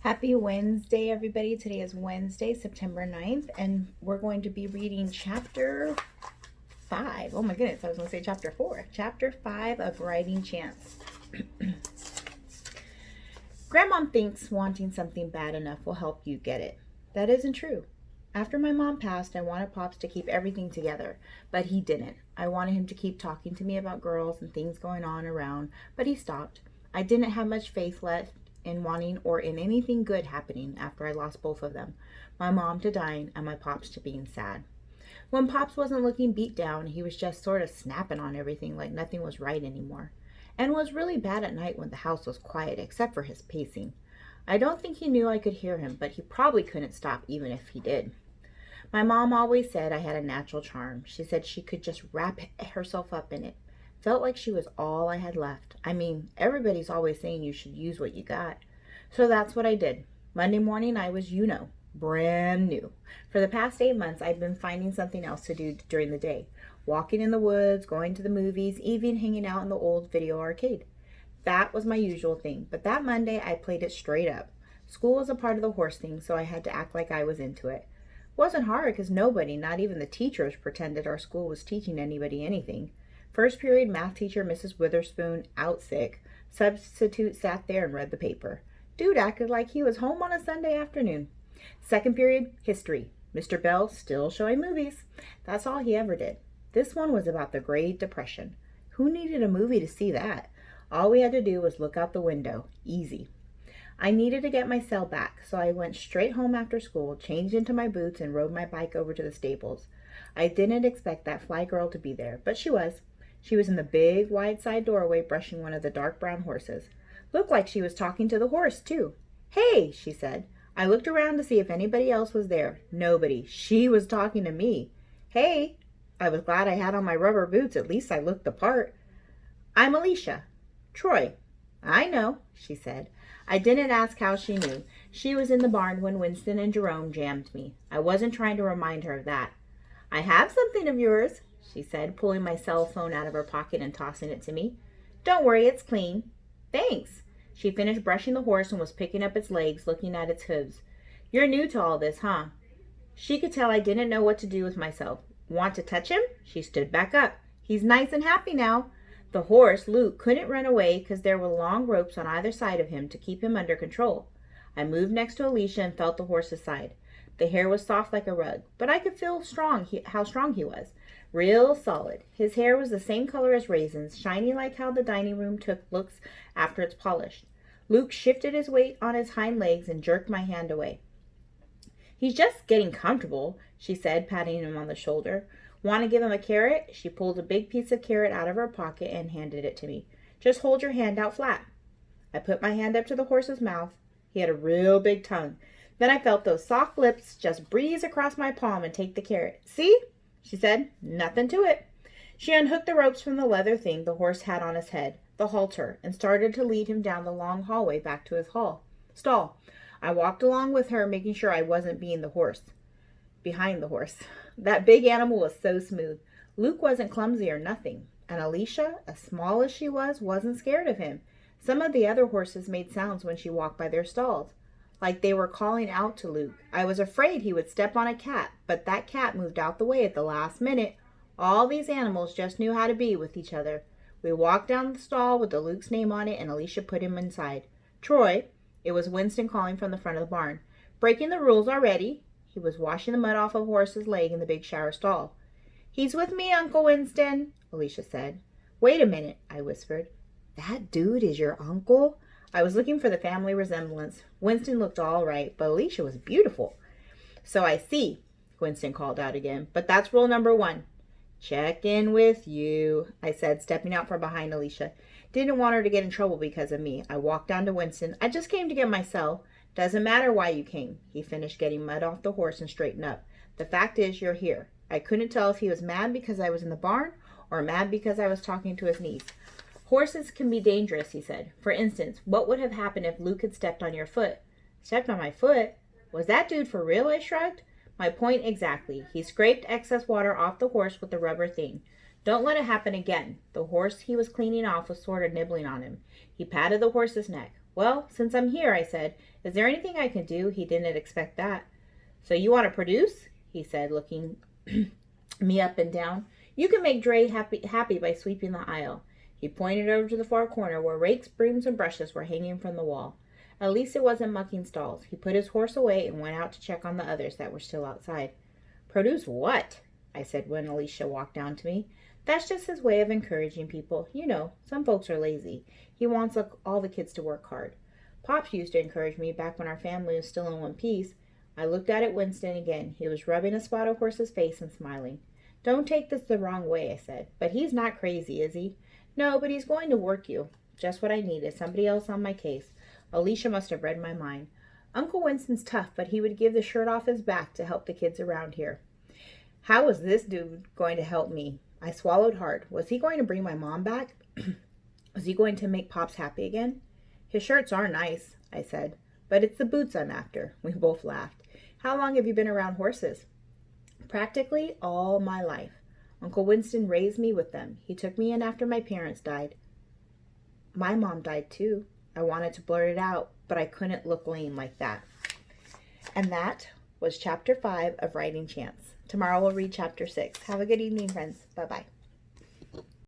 Happy Wednesday, everybody. Today is Wednesday, September 9th, and we're going to be reading chapter 5. Oh my goodness, I was going to say chapter 4. Chapter 5 of Writing Chance. Grandma thinks wanting something bad enough will help you get it. That isn't true. After my mom passed, I wanted Pops to keep everything together, but he didn't. I wanted him to keep talking to me about girls and things going on around, but he stopped. I didn't have much faith left in wanting or in anything good happening after I lost both of them, my mom to dying and my Pops to being sad. When Pops wasn't looking beat down, he was just sort of snapping on everything like nothing was right anymore, and was really bad at night when the house was quiet except for his pacing. I don't think he knew I could hear him, but he probably couldn't stop even if he did. My mom always said I had a natural charm. She said she could just wrap herself up in it. Felt like she was all I had left. I mean, everybody's always saying you should use what you got. So that's what I did. Monday morning I was, brand new. For the past 8 months I'd been finding something else to do during the day. Walking in the woods, going to the movies, even hanging out in the old video arcade. That was my usual thing, but that Monday I played it straight up. School was a part of the horse thing, so I had to act like I was into it. Wasn't hard because nobody, not even the teachers, pretended our school was teaching anybody anything. First period math teacher Mrs. Witherspoon, out sick. Substitute sat there and read the paper. Dude acted like he was home on a Sunday afternoon. Second period, history. Mr. Bell still showing movies. That's all he ever did. This one was about the Great Depression. Who needed a movie to see that? All we had to do was look out the window. Easy. I needed to get my cell back, so I went straight home after school, changed into my boots, and rode my bike over to the stables. I didn't expect that fly girl to be there, but she was. She was in the big, wide side doorway brushing one of the dark brown horses. Looked like she was talking to the horse, too. "Hey," she said. I looked around to see if anybody else was there. Nobody. She was talking to me. "Hey." I was glad I had on my rubber boots. At least I looked the part. "I'm Alicia." "Troy." "I know," she said. I didn't ask how she knew. She was in the barn when Winston and Jerome jammed me. I wasn't trying to remind her of that. "I have something of yours," she said, pulling my cell phone out of her pocket and tossing it to me. "Don't worry, it's clean." "Thanks." She finished brushing the horse and was picking up its legs, looking at its hooves. "You're new to all this, huh?" She could tell I didn't know what to do with myself. "Want to touch him?" She stood back up. "He's nice and happy now." The horse, Luke, couldn't run away because there were long ropes on either side of him to keep him under control. I moved next to Alicia and felt the horse's side. The hair was soft like a rug, but I could feel how strong he was. Real solid. His hair was the same color as raisins, shiny like how the dining room looks after it's polished. Luke shifted his weight on his hind legs and jerked my hand away. "He's just getting comfortable," she said, patting him on the shoulder. "Want to give him a carrot?" She pulled a big piece of carrot out of her pocket and handed it to me. "Just hold your hand out flat." I put my hand up to the horse's mouth. He had a real big tongue. Then I felt those soft lips just breeze across my palm and take the carrot. "See?" she said. "Nothing to it." She unhooked the ropes from the leather thing the horse had on his head, the halter, and started to lead him down the long hallway back to his stall. I walked along with her, making sure I wasn't behind the horse. That big animal was so smooth. Luke wasn't clumsy or nothing, and Alicia, as small as she was, wasn't scared of him. Some of the other horses made sounds when she walked by their stalls, like they were calling out to Luke. I was afraid he would step on a cat, but that cat moved out the way at the last minute. All these animals just knew how to be with each other. We walked down the stall with the Luke's name on it, and Alicia put him inside. "Troy," it was Winston calling from the front of the barn. "Breaking the rules already?" He was washing the mud off of a horse's leg in the big shower stall. "He's with me, Uncle Winston," Alicia said. "Wait a minute," I whispered. "That dude is your uncle?" I was looking for the family resemblance. Winston looked all right, but Alicia was beautiful. "So I see," Winston called out again. "But that's rule number 1. "Check in with you," I said, stepping out from behind Alicia. Didn't want her to get in trouble because of me. I walked down to Winston. "I just came to get my cell." "Doesn't matter why you came." He finished getting mud off the horse and straightened up. "The fact is, you're here." I couldn't tell if he was mad because I was in the barn or mad because I was talking to his niece. "Horses can be dangerous," he said. "For instance, what would have happened if Luke had stepped on your foot?" "Stepped on my foot? Was that dude for real?" I shrugged. "My point exactly. He scraped excess water off the horse with the rubber thing. Don't let it happen again." The horse he was cleaning off was sort of nibbling on him. He patted the horse's neck. Well, since I'm here, I said, is there anything I can do? He didn't expect that. So you want to produce? He said, looking me up and down. You can make Dre happy by sweeping the aisle. He pointed over to the far corner where rakes, brooms, and brushes were hanging from the wall. At least it wasn't mucking stalls. He put his horse away and went out to check on the others that were still outside. Produce what? I said when Alicia walked down to me. That's just his way of encouraging people. You know, some folks are lazy. He wants all the kids to work hard. Pops used to encourage me back when our family was still in one piece. I looked at Winston again. He was rubbing a spotted horse's face and smiling. Don't take this the wrong way, I said. But he's not crazy, is he? No, but he's going to work you. Just what I needed. Somebody else on my case. Alicia must have read my mind. Uncle Winston's tough, but he would give the shirt off his back to help the kids around here. How was this dude going to help me? I swallowed hard. Was he going to bring my mom back? Was he going to make Pops happy again? His shirts are nice, I said, but it's the boots I'm after. We both laughed. How long have you been around horses? Practically all my life. Uncle Winston raised me with them. He took me in after my parents died. My mom died too. I wanted to blurt it out, but I couldn't look lame like that. And that was Chapter 5 of Writing Chance. Tomorrow we'll read Chapter 6. Have a good evening, friends. Bye-bye.